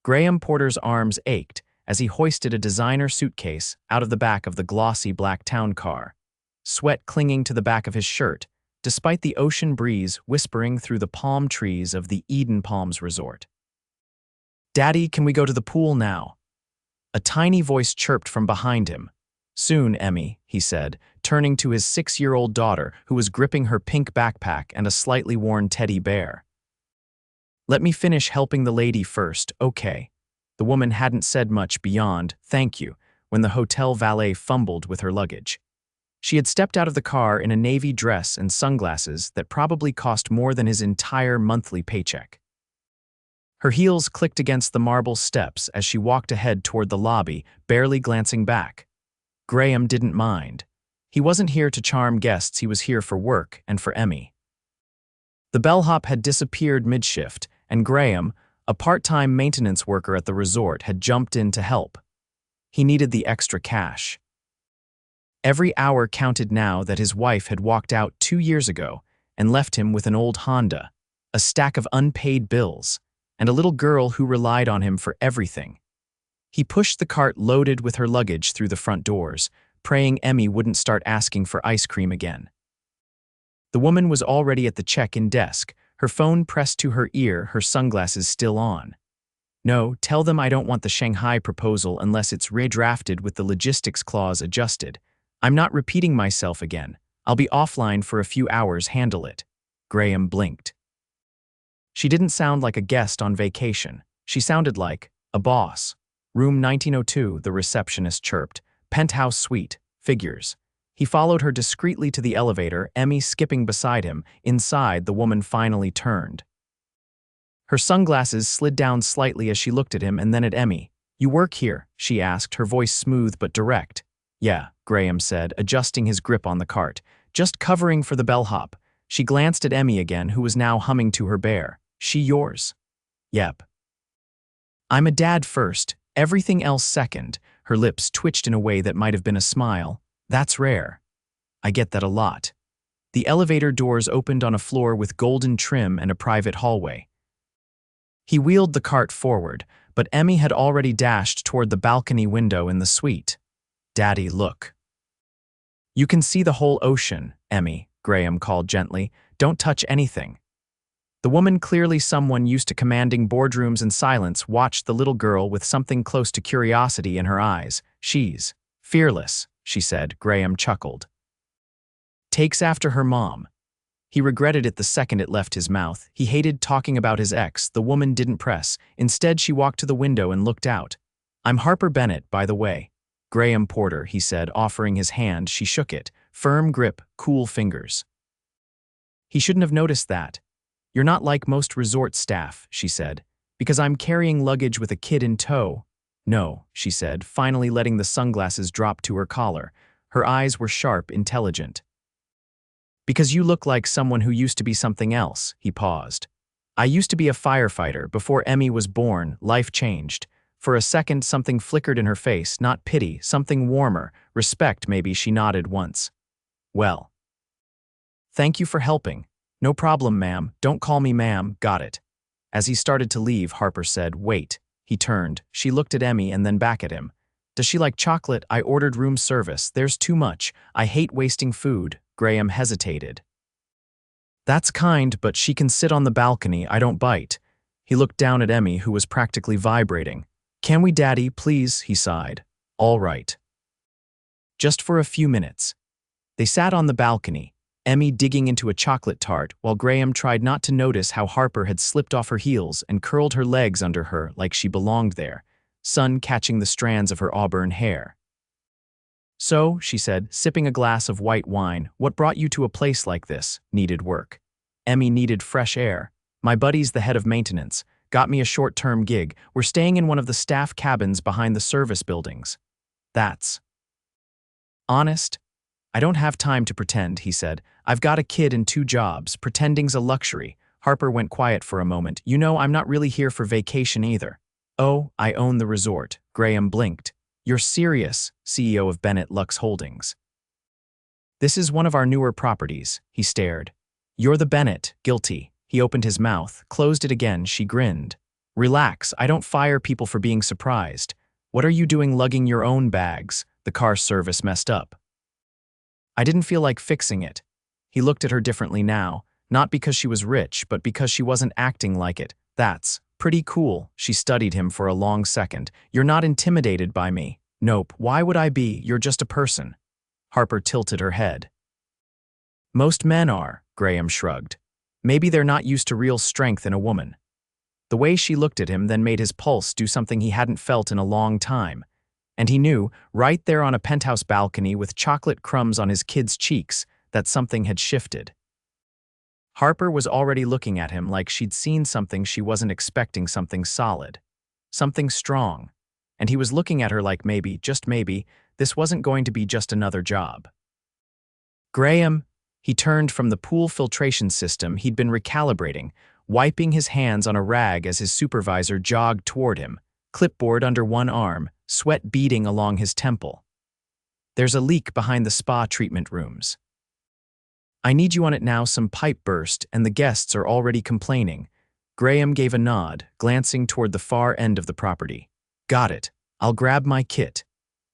Graham Porter's arms ached as he hoisted a designer suitcase out of the back of the glossy black town car, sweat clinging to the back of his shirt, despite the ocean breeze whispering through the palm trees of the Eden Palms Resort. "Daddy, can we go to the pool now?" A tiny voice chirped from behind him. "Soon, Emmy," he said, turning to his 6-year-old daughter who was gripping her pink backpack and a slightly worn teddy bear. "Let me finish helping the lady first, okay?" The woman hadn't said much beyond "thank you" when the hotel valet fumbled with her luggage. She had stepped out of the car in a navy dress and sunglasses that probably cost more than his entire monthly paycheck. Her heels clicked against the marble steps as she walked ahead toward the lobby, barely glancing back. Graham didn't mind. He wasn't here to charm guests, he was here for work and for Emmy. The bellhop had disappeared mid-shift, and Graham, a part-time maintenance worker at the resort, had jumped in to help. He needed the extra cash. Every hour counted now that his wife had walked out 2 years ago and left him with an old Honda, a stack of unpaid bills, and a little girl who relied on him for everything. He pushed the cart loaded with her luggage through the front doors, praying Emmy wouldn't start asking for ice cream again. The woman was already at the check-in desk, her phone pressed to her ear, her sunglasses still on. "No, tell them I don't want the Shanghai proposal unless it's redrafted with the logistics clause adjusted. I'm not repeating myself again. I'll be offline for a few hours, handle it." Graham blinked. She didn't sound like a guest on vacation. She sounded like a boss. "Room 1902, the receptionist chirped. "Penthouse suite, figures." He followed her discreetly to the elevator, Emmy skipping beside him. Inside, the woman finally turned. Her sunglasses slid down slightly as she looked at him and then at Emmy. "You work here?" she asked, her voice smooth but direct. "Yeah," Graham said, adjusting his grip on the cart. "Just covering for the bellhop." She glanced at Emmy again, who was now humming to her bear. "She yours?" "Yep." "I'm a dad first, everything else second." Her lips twitched in a way that might have been a smile. "That's rare." "I get that a lot." The elevator doors opened on a floor with golden trim and a private hallway. He wheeled the cart forward, but Emmy had already dashed toward the balcony window in the suite. "Daddy, look." "You can see the whole ocean, Emmy," Graham called gently. "Don't touch anything." The woman, clearly someone used to commanding boardrooms and silence, watched the little girl with something close to curiosity in her eyes. "She's fearless," she said. Graham chuckled. "Takes after her mom." He regretted it the second it left his mouth. He hated talking about his ex. The woman didn't press. Instead, she walked to the window and looked out. "I'm Harper Bennett, by the way." "Graham Porter," he said, offering his hand. She shook it. Firm grip, cool fingers. He shouldn't have noticed that. "You're not like most resort staff," she said. "Because I'm carrying luggage with a kid in tow." "No," she said, finally letting the sunglasses drop to her collar. Her eyes were sharp, intelligent. "Because you look like someone who used to be something else." He paused. "I used to be a firefighter. Before Emmy was born, life changed." For a second, something flickered in her face, not pity, something warmer, respect maybe. She nodded once. "Well, thank you for helping." "No problem, ma'am. Don't call me ma'am." "Got it." As he started to leave, Harper said, "Wait." He turned. She looked at Emmy and then back at him. "Does she like chocolate? I ordered room service. There's too much. I hate wasting food." Graham hesitated. "That's kind, but she can sit on the balcony. I don't bite." He looked down at Emmy, who was practically vibrating. "Can we, Daddy, please?" he sighed. "All right." Just for a few minutes. They sat on the balcony, Emmy digging into a chocolate tart, while Graham tried not to notice how Harper had slipped off her heels and curled her legs under her like she belonged there, sun catching the strands of her auburn hair. "So," she said, sipping a glass of white wine, "what brought you to a place like this?" "Needed work." Emmy needed fresh air. "My buddy's the head of maintenance. Got me a short-term gig. We're staying in one of the staff cabins behind the service buildings." "That's honest?" "I don't have time to pretend," he said. "I've got a kid and 2 jobs. Pretending's a luxury." Harper went quiet for a moment. "You know, I'm not really here for vacation either." "Oh, I own the resort." Graham blinked. "You're serious?" CEO of Bennett Lux Holdings. "This is one of our newer properties." He stared. "You're the Bennett." "Guilty." He opened his mouth, closed it again. She grinned. Relax, I don't fire people for being surprised. What are you doing lugging your own bags? The car service messed up. I didn't feel like fixing it. He looked at her differently now, not because she was rich, but because she wasn't acting like it. That's pretty cool. She studied him for a long second. You're not intimidated by me. Nope, why would I be? You're just a person. Harper tilted her head. Most men are, Graham shrugged. Maybe they're not used to real strength in a woman. The way she looked at him then made his pulse do something he hadn't felt in a long time. And he knew, right there on a penthouse balcony with chocolate crumbs on his kid's cheeks, that something had shifted. Harper was already looking at him like she'd seen something she wasn't expecting, something solid, something strong. And he was looking at her like maybe, just maybe, this wasn't going to be just another job. Graham, he turned from the pool filtration system he'd been recalibrating, wiping his hands on a rag as his supervisor jogged toward him, clipboard under one arm, sweat beading along his temple. There's a leak behind the spa treatment rooms. I need you on it now. Some pipe burst and the guests are already complaining. Graham gave a nod, glancing toward the far end of the property. Got it. I'll grab my kit.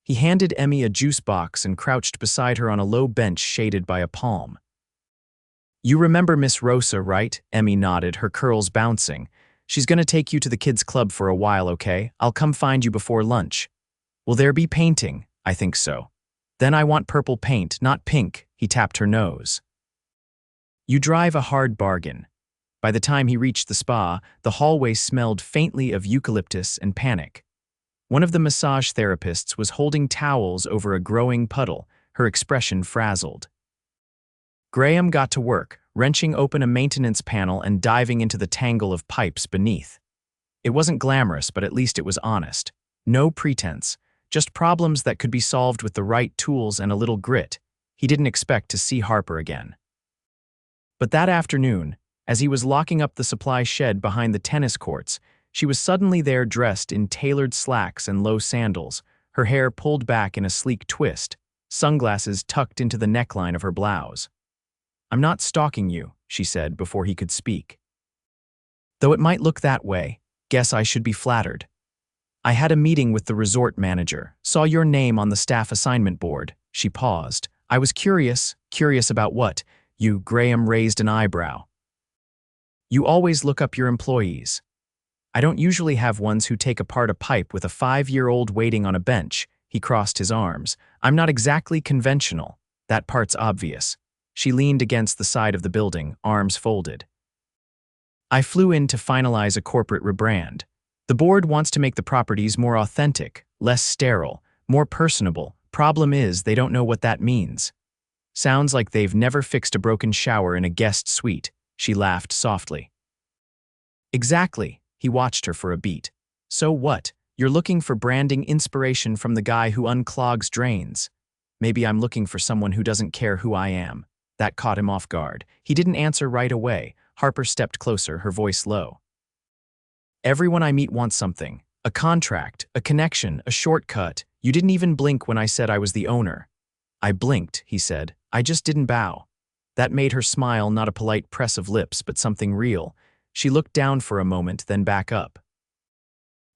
He handed Emmy a juice box and crouched beside her on a low bench shaded by a palm. You remember Miss Rosa, right? Emmy nodded, her curls bouncing. She's gonna take you to the kids' club for a while, okay? I'll come find you before lunch. Will there be painting? I think so. Then I want purple paint, not pink. He tapped her nose. You drive a hard bargain. By the time he reached the spa, the hallway smelled faintly of eucalyptus and panic. One of the massage therapists was holding towels over a growing puddle, her expression frazzled. Graham got to work, wrenching open a maintenance panel and diving into the tangle of pipes beneath. It wasn't glamorous, but at least it was honest. No pretense, just problems that could be solved with the right tools and a little grit. He didn't expect to see Harper again. But that afternoon, as he was locking up the supply shed behind the tennis courts, she was suddenly there dressed in tailored slacks and low sandals, her hair pulled back in a sleek twist, sunglasses tucked into the neckline of her blouse. I'm not stalking you, she said before he could speak. Though it might look that way, guess I should be flattered. I had a meeting with the resort manager, saw your name on the staff assignment board. She paused. I was curious about what? Graham raised an eyebrow. You always look up your employees. I don't usually have ones who take apart a pipe with a 5-year-old waiting on a bench. He crossed his arms. I'm not exactly conventional. That part's obvious. She leaned against the side of the building, arms folded. I flew in to finalize a corporate rebrand. The board wants to make the properties more authentic, less sterile, more personable. Problem is, they don't know what that means. Sounds like they've never fixed a broken shower in a guest suite. She laughed softly. Exactly. He watched her for a beat. So what? You're looking for branding inspiration from the guy who unclogs drains. Maybe I'm looking for someone who doesn't care who I am. That caught him off guard. He didn't answer right away. Harper stepped closer, her voice low. Everyone I meet wants something. A contract, a connection, a shortcut. You didn't even blink when I said I was the owner. I blinked, he said. I just didn't bow. That made her smile, not a polite press of lips, but something real. She looked down for a moment, then back up.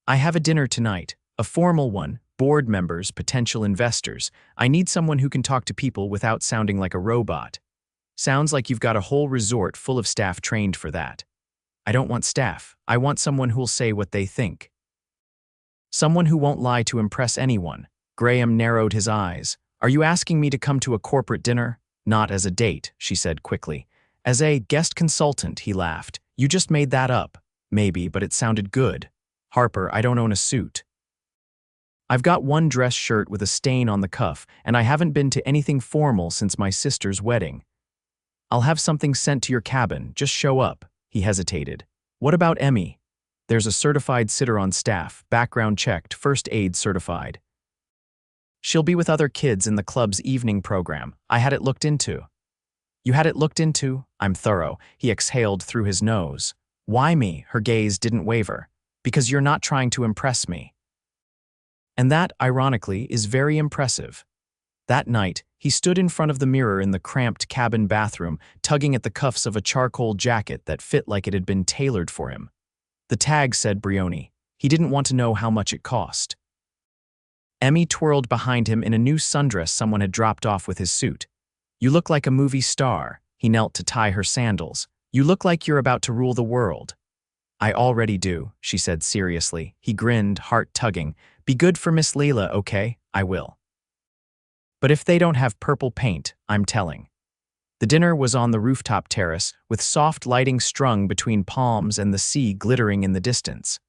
I have a dinner tonight, a formal one, board members, potential investors. I need someone who can talk to people without sounding like a robot. Sounds like you've got a whole resort full of staff trained for that. I don't want staff. I want someone who'll say what they think. Someone who won't lie to impress anyone. Graham narrowed his eyes. Are you asking me to come to a corporate dinner? Not as a date, she said quickly. As a guest consultant, he laughed. You just made that up. Maybe, but it sounded good. Harper, I don't own a suit. I've got one dress shirt with a stain on the cuff, and I haven't been to anything formal since my sister's wedding. I'll have something sent to your cabin. Just show up. He hesitated. What about Emmy? There's a certified sitter on staff, background checked, first aid certified. She'll be with other kids in the club's evening program. I had it looked into. You had it looked into? I'm thorough. He exhaled through his nose. Why me? Her gaze didn't waver. Because you're not trying to impress me. And that, ironically, is very impressive. That night, he stood in front of the mirror in the cramped cabin bathroom, tugging at the cuffs of a charcoal jacket that fit like it had been tailored for him. The tag said Brioni. He didn't want to know how much it cost. Emmy twirled behind him in a new sundress someone had dropped off with his suit. You look like a movie star. He knelt to tie her sandals. You look like you're about to rule the world. I already do, she said seriously. He grinned, heart tugging. Be good for Miss Layla, okay? I will. But if they don't have purple paint, I'm telling. The dinner was on the rooftop terrace, with soft lighting strung between palms and the sea glittering in the distance.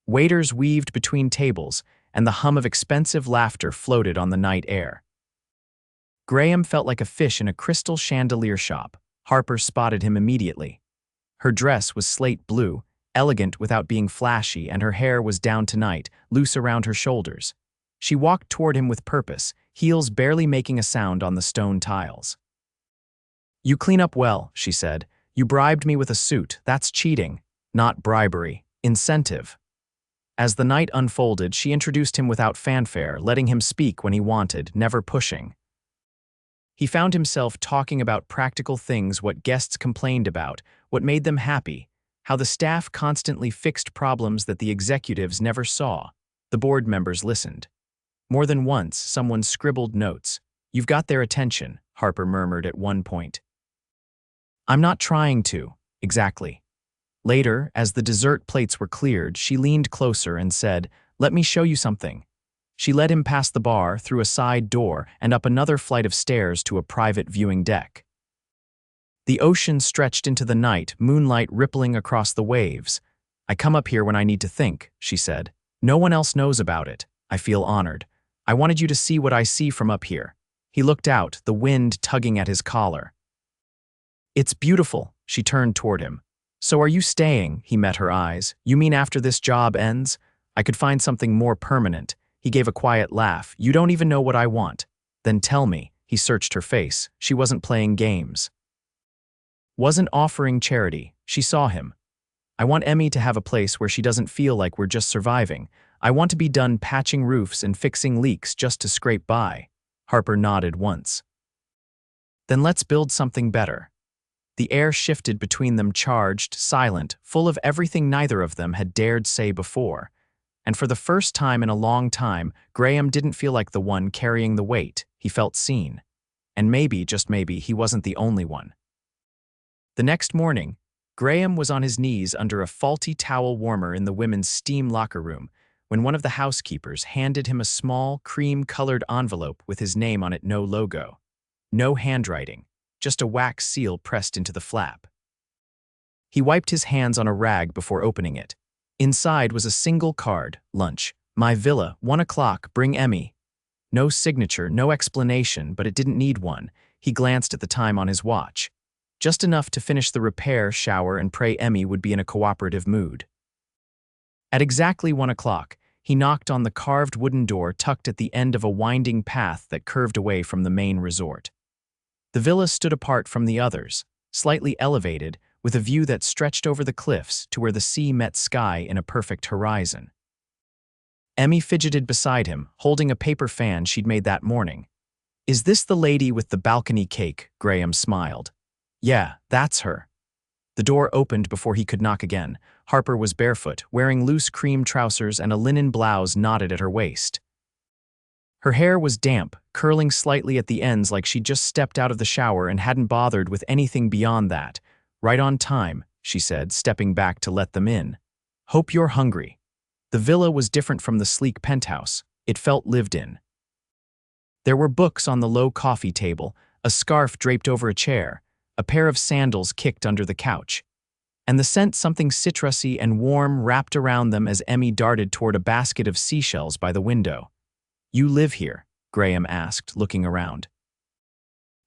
Waiters weaved between tables, and the hum of expensive laughter floated on the night air. Graham felt like a fish in a crystal chandelier shop. Harper spotted him immediately. Her dress was slate blue, elegant without being flashy, and her hair was down tonight, loose around her shoulders. She walked toward him with purpose, heels barely making a sound on the stone tiles. You clean up well, she said. You bribed me with a suit. That's cheating. Not bribery. Incentive. As the night unfolded, she introduced him without fanfare, letting him speak when he wanted, never pushing. He found himself talking about practical things, what guests complained about, what made them happy, how the staff constantly fixed problems that the executives never saw. The board members listened. More than once, someone scribbled notes. You've got their attention, Harper murmured at one point. I'm not trying to. Exactly. Later, as the dessert plates were cleared, she leaned closer and said, Let me show you something. She led him past the bar, through a side door, and up another flight of stairs to a private viewing deck. The ocean stretched into the night, moonlight rippling across the waves. I come up here when I need to think, she said. No one else knows about it. I feel honored. I wanted you to see what I see from up here. He looked out, the wind tugging at his collar. It's beautiful, she turned toward him. So are you staying? He met her eyes. You mean after this job ends? I could find something more permanent. He gave a quiet laugh. You don't even know what I want. Then tell me. He searched her face. She wasn't playing games. Wasn't offering charity. She saw him. I want Emmy to have a place where she doesn't feel like we're just surviving. I want to be done patching roofs and fixing leaks just to scrape by. Harper nodded once. Then let's build something better. The air shifted between them, charged, silent, full of everything neither of them had dared say before. And for the first time in a long time, Graham didn't feel like the one carrying the weight. He felt seen. And maybe, just maybe, he wasn't the only one. The next morning, Graham was on his knees under a faulty towel warmer in the women's steam locker room when one of the housekeepers handed him a small, cream-colored envelope with his name on it, no logo. No handwriting. Just a wax seal pressed into the flap. He wiped his hands on a rag before opening it. Inside was a single card, lunch, my villa, 1 o'clock, bring Emmy. No signature, no explanation, but it didn't need one. He glanced at the time on his watch. Just enough to finish the repair, shower, and pray Emmy would be in a cooperative mood. At exactly 1 o'clock, he knocked on the carved wooden door tucked at the end of a winding path that curved away from the main resort. The villa stood apart from the others, slightly elevated, with a view that stretched over the cliffs to where the sea met sky in a perfect horizon. Emmy fidgeted beside him, holding a paper fan she'd made that morning. Is this the lady with the balcony cake? Graham smiled. Yeah, that's her. The door opened before he could knock again. Harper was barefoot, wearing loose cream trousers and a linen blouse knotted at her waist. Her hair was damp, curling slightly at the ends like she'd just stepped out of the shower and hadn't bothered with anything beyond that. Right on time, she said, stepping back to let them in. Hope you're hungry. The villa was different from the sleek penthouse. It felt lived in. There were books on the low coffee table, a scarf draped over a chair, a pair of sandals kicked under the couch, and the scent something citrusy and warm wrapped around them as Emmy darted toward a basket of seashells by the window. You live here? Graham asked, looking around.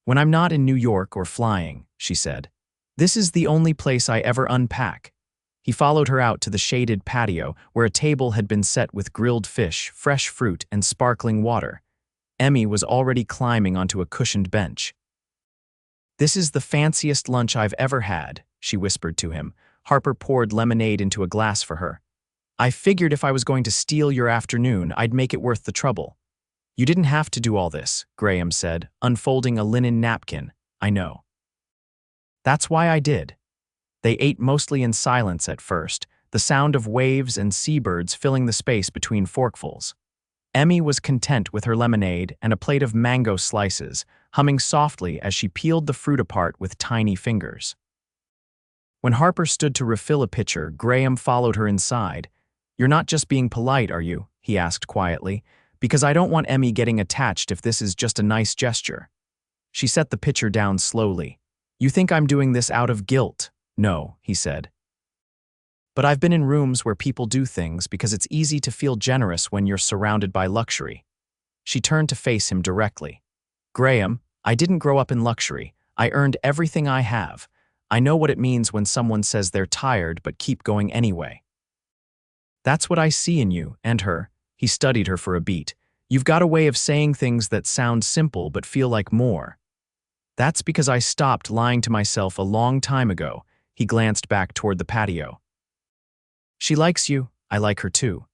When I'm not in New York or flying, she said. This is the only place I ever unpack. He followed her out to the shaded patio where a table had been set with grilled fish, fresh fruit, and sparkling water. Emmy was already climbing onto a cushioned bench. This is the fanciest lunch I've ever had, she whispered to him. Harper poured lemonade into a glass for her. I figured if I was going to steal your afternoon, I'd make it worth the trouble. You didn't have to do all this, Graham said, unfolding a linen napkin. I know. That's why I did. They ate mostly in silence at first, the sound of waves and seabirds filling the space between forkfuls. Emmy was content with her lemonade and a plate of mango slices, humming softly as she peeled the fruit apart with tiny fingers. When Harper stood to refill a pitcher, Graham followed her inside. "You're not just being polite, are you?" he asked quietly. "Because I don't want Emmy getting attached if this is just a nice gesture." She set the pitcher down slowly. "You think I'm doing this out of guilt?" "No," he said. "But I've been in rooms where people do things because it's easy to feel generous when you're surrounded by luxury." She turned to face him directly. "Graham, I didn't grow up in luxury. I earned everything I have. I know what it means when someone says they're tired but keep going anyway." "That's what I see in you, and her." He studied her for a beat. "You've got a way of saying things that sound simple but feel like more." "That's because I stopped lying to myself a long time ago." He glanced back toward the patio. "She likes you. I like her too."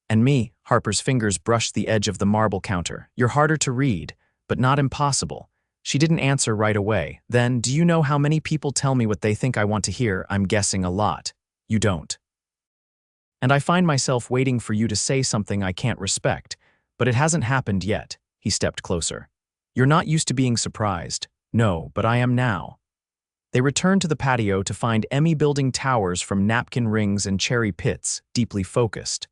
"And me." Harper's fingers brushed the edge of the marble counter. "You're harder to read, but not impossible." She didn't answer right away. Then, "Do you know how many people tell me what they think I want to hear?" "I'm guessing a lot." "You don't. And I find myself waiting for you to say something I can't respect, but it hasn't happened yet." He stepped closer. "You're not used to being surprised." "No, but I am now." They returned to the patio to find Emmy building towers from napkin rings and cherry pits, deeply focused.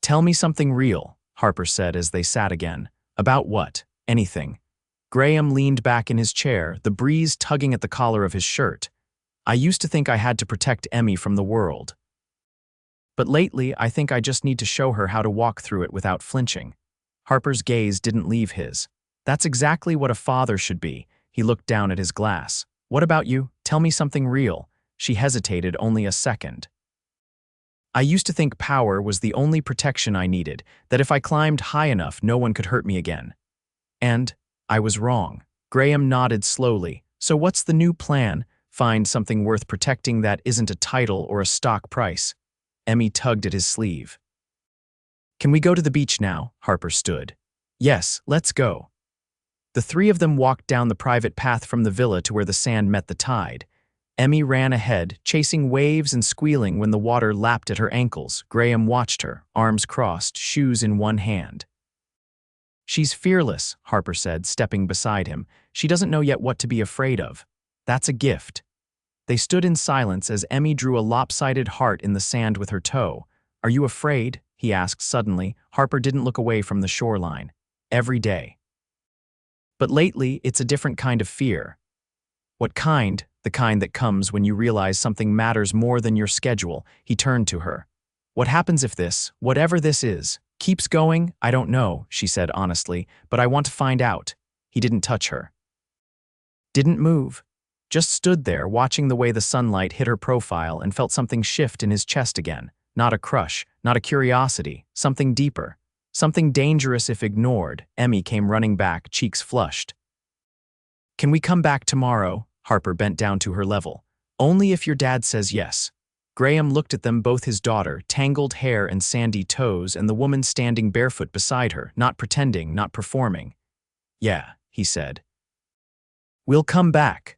"Tell me something real," Harper said as they sat again. "About what?" "Anything." Graham leaned back in his chair, the breeze tugging at the collar of his shirt. "I used to think I had to protect Emmy from the world. But lately, I think I just need to show her how to walk through it without flinching." Harper's gaze didn't leave his. "That's exactly what a father should be." He looked down at his glass. "What about you? Tell me something real." She hesitated only a second. "I used to think power was the only protection I needed, that if I climbed high enough, no one could hurt me again. And I was wrong." Graham nodded slowly. "So what's the new plan?" "Find something worth protecting that isn't a title or a stock price." Emmy tugged at his sleeve. "Can we go to the beach now?" Harper stood. "Yes, let's go." The three of them walked down the private path from the villa to where the sand met the tide. Emmy ran ahead, chasing waves and squealing when the water lapped at her ankles. Graham watched her, arms crossed, shoes in one hand. "She's fearless," Harper said, stepping beside him. "She doesn't know yet what to be afraid of. That's a gift." They stood in silence as Emmy drew a lopsided heart in the sand with her toe. "Are you afraid?" he asked suddenly. Harper didn't look away from the shoreline. "Every day. But lately, it's a different kind of fear." "What kind?" "The kind that comes when you realize something matters more than your schedule." He turned to her. "What happens if this, whatever this is, keeps going?" "I don't know," she said honestly, "but I want to find out." He didn't touch her. Didn't move. Just stood there, watching the way the sunlight hit her profile, and felt something shift in his chest again. Not a crush, not a curiosity, something deeper. Something dangerous if ignored. Emmy came running back, cheeks flushed. "Can we come back tomorrow?" Harper bent down to her level. "Only if your dad says yes." Graham looked at them, both his daughter, tangled hair and sandy toes, and the woman standing barefoot beside her, not pretending, not performing. "Yeah," he said. "We'll come back."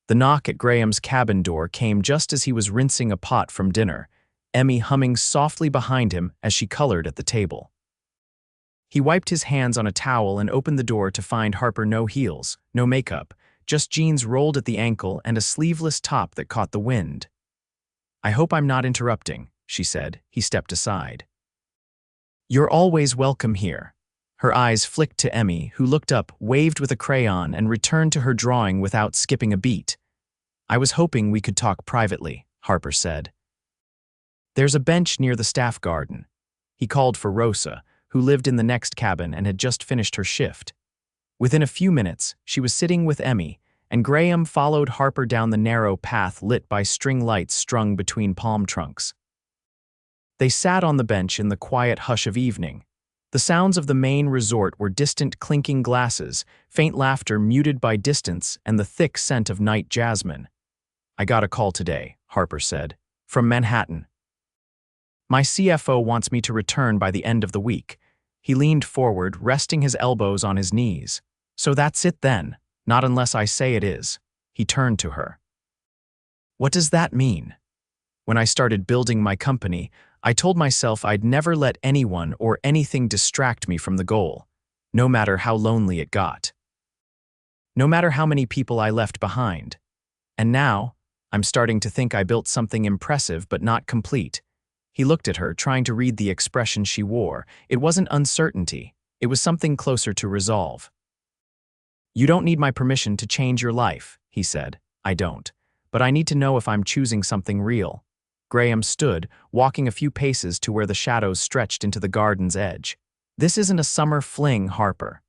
The knock at Graham's cabin door came just as he was rinsing a pot from dinner, Emmy humming softly behind him as she colored at the table. He wiped his hands on a towel and opened the door to find Harper no heels, no makeup, just jeans rolled at the ankle and a sleeveless top that caught the wind. "I hope I'm not interrupting," she said. He stepped aside. "You're always welcome here." Her eyes flicked to Emmy, who looked up, waved with a crayon, and returned to her drawing without skipping a beat. "I was hoping we could talk privately," Harper said. "There's a bench near the staff garden." He called for Rosa, who lived in the next cabin and had just finished her shift. Within a few minutes, she was sitting with Emmy, and Graham followed Harper down the narrow path lit by string lights strung between palm trunks. They sat on the bench in the quiet hush of evening. The sounds of the main resort were distant clinking glasses, faint laughter muted by distance, and the thick scent of night jasmine. "I got a call today," Harper said. "From Manhattan. My CFO wants me to return by the end of the week." He leaned forward, resting his elbows on his knees. "So that's it then? Not unless I say it is." He turned to her. "What does that mean?" When I started building my company, I told myself I'd never let anyone or anything distract me from the goal, no matter how lonely it got. No matter how many people I left behind. And now, I'm starting to think I built something impressive but not complete. He looked at her, trying to read the expression she wore. It wasn't uncertainty. It was something closer to resolve. "You don't need my permission to change your life," he said. "I don't. But I need to know if I'm choosing something real." Graham stood, walking a few paces to where the shadows stretched into the garden's edge. "This isn't a summer fling, Harper.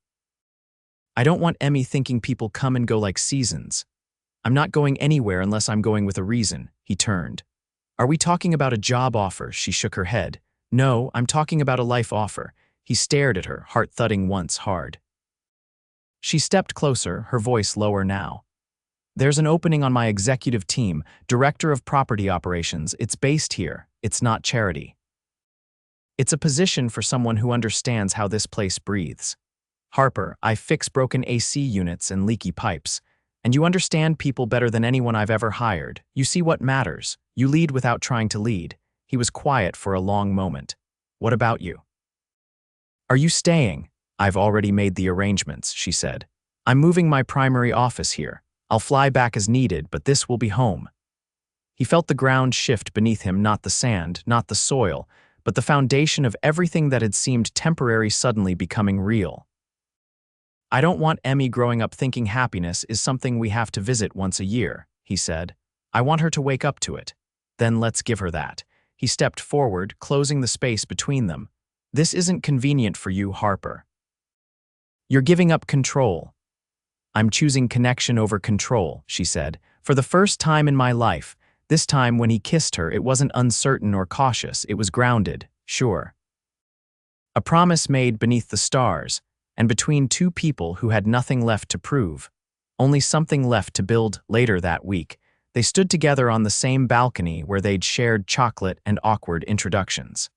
I don't want Emmy thinking people come and go like seasons. I'm not going anywhere unless I'm going with a reason." He turned. "Are we talking about a job offer?" She shook her head. "No, I'm talking about a life offer." He stared at her, heart thudding once hard. She stepped closer, her voice lower now. "There's an opening on my executive team, director of property operations. It's based here. It's not charity. It's a position for someone who understands how this place breathes. Harper, I fix broken AC units and leaky pipes. And you understand people better than anyone I've ever hired. You see what matters. You lead without trying to lead." He was quiet for a long moment. "What about you? Are you staying?" "I've already made the arrangements," she said. "I'm moving my primary office here. I'll fly back as needed, but this will be home." He felt the ground shift beneath him, not the sand, not the soil, but the foundation of everything that had seemed temporary suddenly becoming real. "I don't want Emmy growing up thinking happiness is something we have to visit once a year," he said. "I want her to wake up to it. Then let's give her that." He stepped forward, closing the space between them. "This isn't convenient for you, Harper. You're giving up control." "I'm choosing connection over control," she said. "For the first time in my life, this time when he kissed her, it wasn't uncertain or cautious, it was grounded, sure. A promise made beneath the stars, and between two people who had nothing left to prove, only something left to build. Later that week, they stood together on the same balcony where they'd shared chocolate and awkward introductions.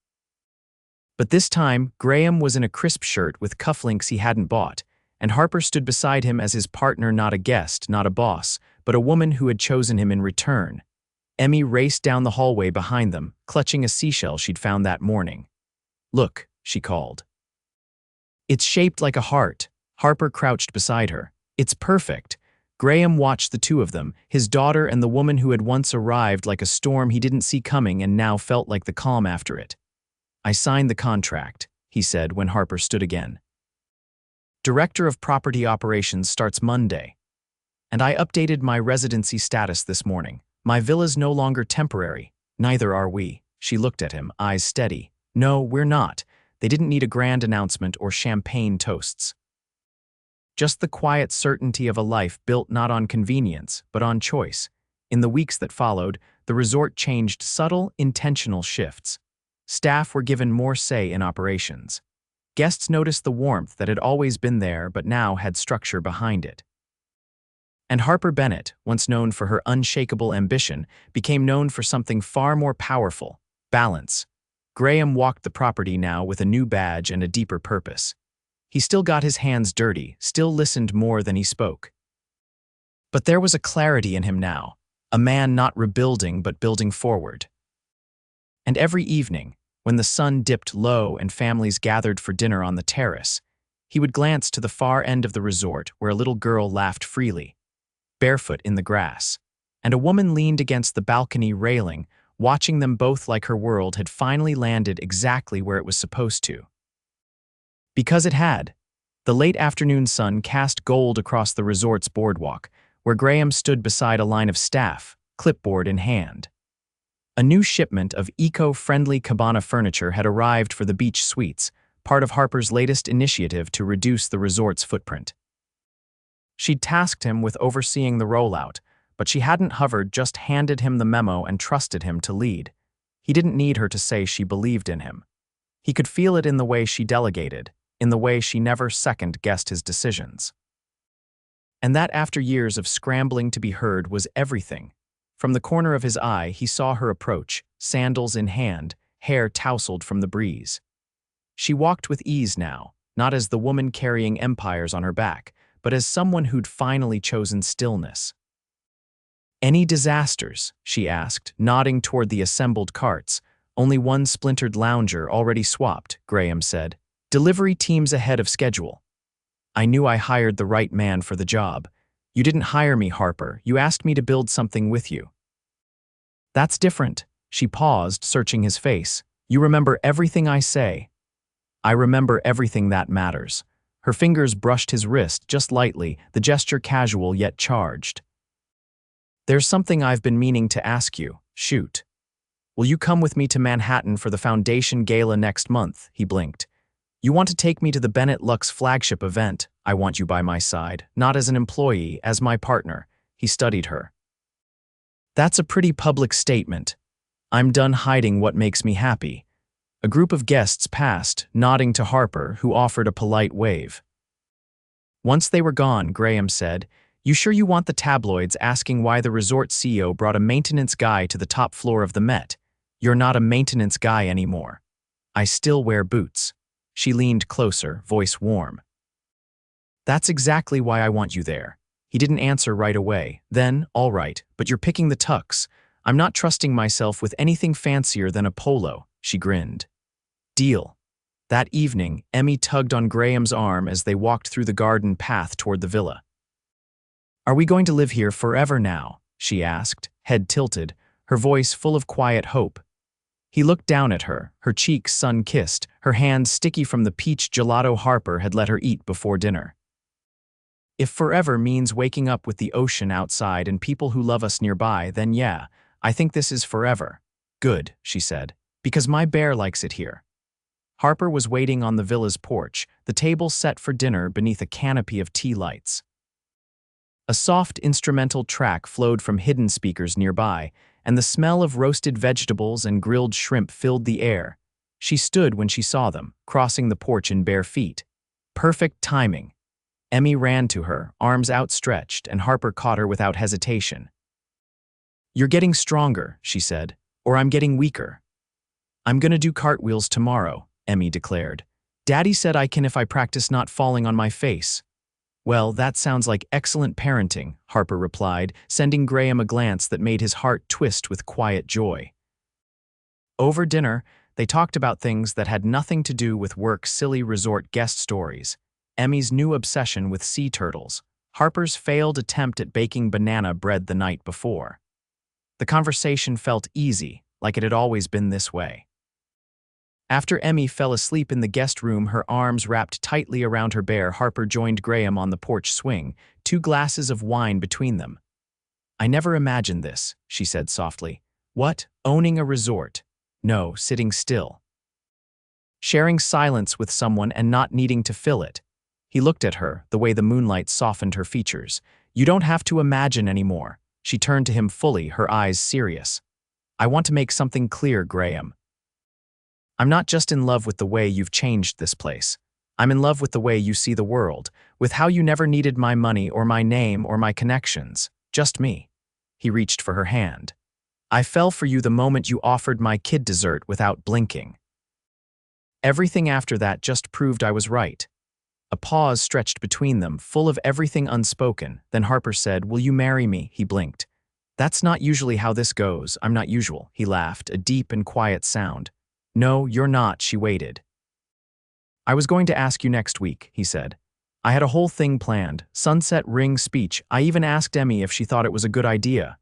But this time, Graham was in a crisp shirt with cufflinks he hadn't bought, and Harper stood beside him as his partner, not a guest, not a boss, but a woman who had chosen him in return. Emmy raced down the hallway behind them, clutching a seashell she'd found that morning. "Look," she called. "It's shaped like a heart." Harper crouched beside her. "It's perfect." Graham watched the two of them, his daughter and the woman who had once arrived like a storm he didn't see coming and now felt like the calm after it. "I signed the contract," he said when Harper stood again. "Director of Property Operations starts Monday. And I updated my residency status this morning. My villa's no longer temporary. Neither are we." She looked at him, eyes steady. "No, we're not." They didn't need a grand announcement or champagne toasts. Just the quiet certainty of a life built not on convenience, but on choice. In the weeks that followed, the resort changed subtle, intentional shifts. Staff were given more say in operations. Guests noticed the warmth that had always been there but now had structure behind it. And Harper Bennett, once known for her unshakable ambition, became known for something far more powerful: balance. Graham walked the property now with a new badge and a deeper purpose. He still got his hands dirty, still listened more than he spoke. But there was a clarity in him now, a man not rebuilding but building forward. And every evening, when the sun dipped low and families gathered for dinner on the terrace, he would glance to the far end of the resort where a little girl laughed freely, barefoot in the grass, and a woman leaned against the balcony railing, watching them both like her world had finally landed exactly where it was supposed to. Because it had. The late afternoon sun cast gold across the resort's boardwalk, where Graham stood beside a line of staff, clipboard in hand. A new shipment of eco-friendly cabana furniture had arrived for the beach suites, part of Harper's latest initiative to reduce the resort's footprint. She'd tasked him with overseeing the rollout, but she hadn't hovered, just handed him the memo and trusted him to lead. He didn't need her to say she believed in him. He could feel it in the way she delegated, in the way she never second-guessed his decisions. And that, after years of scrambling to be heard, was everything. From the corner of his eye, he saw her approach, sandals in hand, hair tousled from the breeze. She walked with ease now, not as the woman carrying empires on her back, but as someone who'd finally chosen stillness. Any disasters? She asked, nodding toward the assembled carts. Only one splintered lounger already swapped, Graham said. Delivery teams ahead of schedule. I knew I hired the right man for the job. You didn't hire me, Harper. You asked me to build something with you. That's different. She paused, searching his face. You remember everything I say. I remember everything that matters. Her fingers brushed his wrist just lightly, the gesture casual yet charged. There's something I've been meaning to ask you. Shoot. Will you come with me to Manhattan for the Foundation Gala next month? He blinked. You want to take me to the Bennett Lux flagship event. I want you by my side, not as an employee, as my partner. He studied her. That's a pretty public statement. I'm done hiding what makes me happy. A group of guests passed, nodding to Harper, who offered a polite wave. Once they were gone, Graham said, You sure you want the tabloids asking why the resort CEO brought a maintenance guy to the top floor of the Met? You're not a maintenance guy anymore. I still wear boots. She leaned closer, voice warm. That's exactly why I want you there. He didn't answer right away. Then, all right, but you're picking the tux. I'm not trusting myself with anything fancier than a polo, she grinned. Deal. That evening, Emmy tugged on Graham's arm as they walked through the garden path toward the villa. Are we going to live here forever now? She asked, head tilted, her voice full of quiet hope. He looked down at her, her cheeks sun-kissed, her hands sticky from the peach gelato Harper had let her eat before dinner. If forever means waking up with the ocean outside and people who love us nearby, then yeah, I think this is forever. Good, she said, because my bear likes it here. Harper was waiting on the villa's porch, the table set for dinner beneath a canopy of tea lights. A soft instrumental track flowed from hidden speakers nearby, and the smell of roasted vegetables and grilled shrimp filled the air. She stood when she saw them, crossing the porch in bare feet. Perfect timing. Emmy ran to her, arms outstretched, and Harper caught her without hesitation. You're getting stronger, she said, or I'm getting weaker. I'm gonna do cartwheels tomorrow, Emmy declared. Daddy said I can if I practice not falling on my face. Well, that sounds like excellent parenting, Harper replied, sending Graham a glance that made his heart twist with quiet joy. Over dinner, they talked about things that had nothing to do with work, silly resort guest stories. Emmy's new obsession with sea turtles, Harper's failed attempt at baking banana bread the night before. The conversation felt easy, like it had always been this way. After Emmy fell asleep in the guest room, her arms wrapped tightly around her bear, Harper joined Graham on the porch swing, 2 glasses of wine between them. I never imagined this, she said softly. What? Owning a resort? No, sitting still. Sharing silence with someone and not needing to fill it. He looked at her, the way the moonlight softened her features. You don't have to imagine anymore. She turned to him fully, her eyes serious. I want to make something clear, Graham. I'm not just in love with the way you've changed this place. I'm in love with the way you see the world, with how you never needed my money or my name or my connections, just me. He reached for her hand. I fell for you the moment you offered my kid dessert without blinking. Everything after that just proved I was right. A pause stretched between them, full of everything unspoken. Then Harper said, Will you marry me? He blinked. That's not usually how this goes. I'm not usual. He laughed, a deep and quiet sound. No, you're not, she waited. I was going to ask you next week, he said. I had a whole thing planned, sunset ring speech. I even asked Emmy if she thought it was a good idea.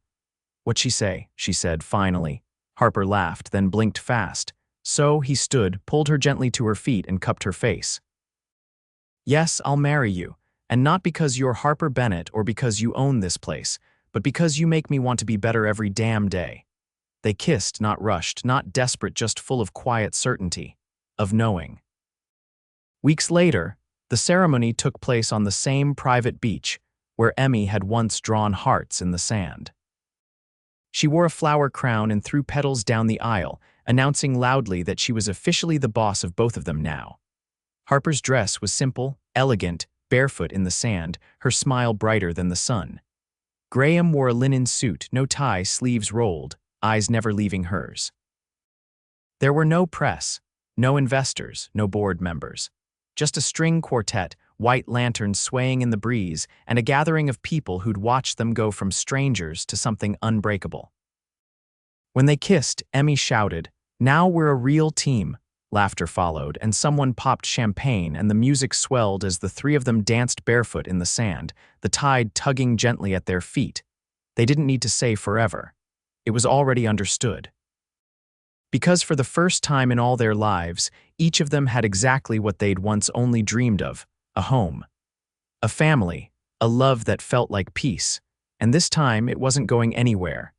What'd she say? She said, finally. Harper laughed, then blinked fast. So he stood, pulled her gently to her feet, and cupped her face. Yes, I'll marry you, and not because you're Harper Bennett or because you own this place, but because you make me want to be better every damn day. They kissed, not rushed, not desperate, just full of quiet certainty, of knowing. Weeks later, the ceremony took place on the same private beach where Emmy had once drawn hearts in the sand. She wore a flower crown and threw petals down the aisle, announcing loudly that she was officially the boss of both of them now. Harper's dress was simple, elegant, barefoot in the sand, her smile brighter than the sun. Graham wore a linen suit, no tie, sleeves rolled, eyes never leaving hers. There were no press, no investors, no board members. Just a string quartet, white lanterns swaying in the breeze, and a gathering of people who'd watched them go from strangers to something unbreakable. When they kissed, Emmy shouted, "Now we're a real team." Laughter followed, and someone popped champagne, and the music swelled as the three of them danced barefoot in the sand, the tide tugging gently at their feet. They didn't need to say forever. It was already understood. Because for the first time in all their lives, each of them had exactly what they'd once only dreamed of: a home, a family, a love that felt like peace. And this time, it wasn't going anywhere.